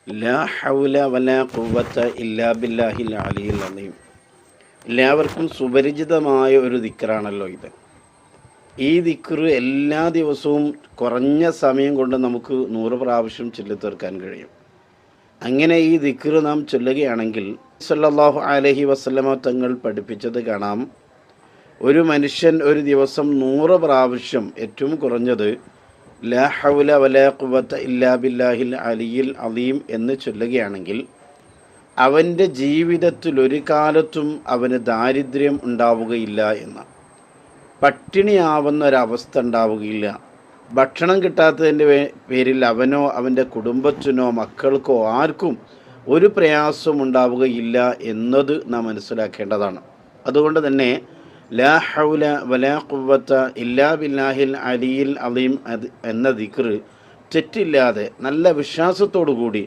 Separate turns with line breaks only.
ലാ ഹൗല വലാ ഖുവത ഇല്ലാ ബില്ലാഹിൽ അലിയിൽ അലീം. എല്ലാവർക്കും സുപരിചിതമായ ഒരു ദിക്റാണല്ലോ ഇത്. ഈ ദിക്റ് എല്ലാ ദിവസവും കുറഞ്ഞ സമയം കൊണ്ട് നമുക്ക് 100 പ്രാവശ്യം ചൊല്ലിത്തീർക്കാൻ കഴിയും. അങ്ങനെ ഈ ദിക്റ് നാം ചൊല്ലുകയാണെങ്കിൽ സല്ലല്ലാഹു അലൈഹി വസല്ലമ തങ്ങൾ പഠിപ്പിച്ചത് കാണാം. ഒരു മനുഷ്യൻ ഒരു ദിവസം 100 പ്രാവശ്യം ഏറ്റവും കുറഞ്ഞത് ലാ ഹൗല വലാ ഖുവത ഇല്ലാ ബില്ലാഹിൽ അലിയിൽ അലീം എന്ന് ചൊല്ലുകയാണെങ്കിൽ അവൻ്റെ ജീവിതത്തിൽ ഒരു കാലത്തും അവന് ദാരിദ്ര്യം ഉണ്ടാവുകയില്ല എന്ന്. പട്ടിണിയാവുന്ന ഒരവസ്ഥ ഉണ്ടാവുകയില്ല. ഭക്ഷണം കിട്ടാത്തതിൻ്റെ പേരിൽ അവനോ അവൻ്റെ കുടുംബത്തിനോ മക്കൾക്കോ ആർക്കും ഒരു പ്രയാസവും ഉണ്ടാവുകയില്ല എന്നത് നാം മനസ്സിലാക്കേണ്ടതാണ്. അതുകൊണ്ട് തന്നെ ലാ ഹൗല വലാ ഖുവത ഇല്ലാ ബില്ലാഹിൽ അലിയിൽ അലീം എന്ന ദിക്റ് തെറ്റില്ലാതെ നല്ല വിശ്വാസത്തോടു കൂടി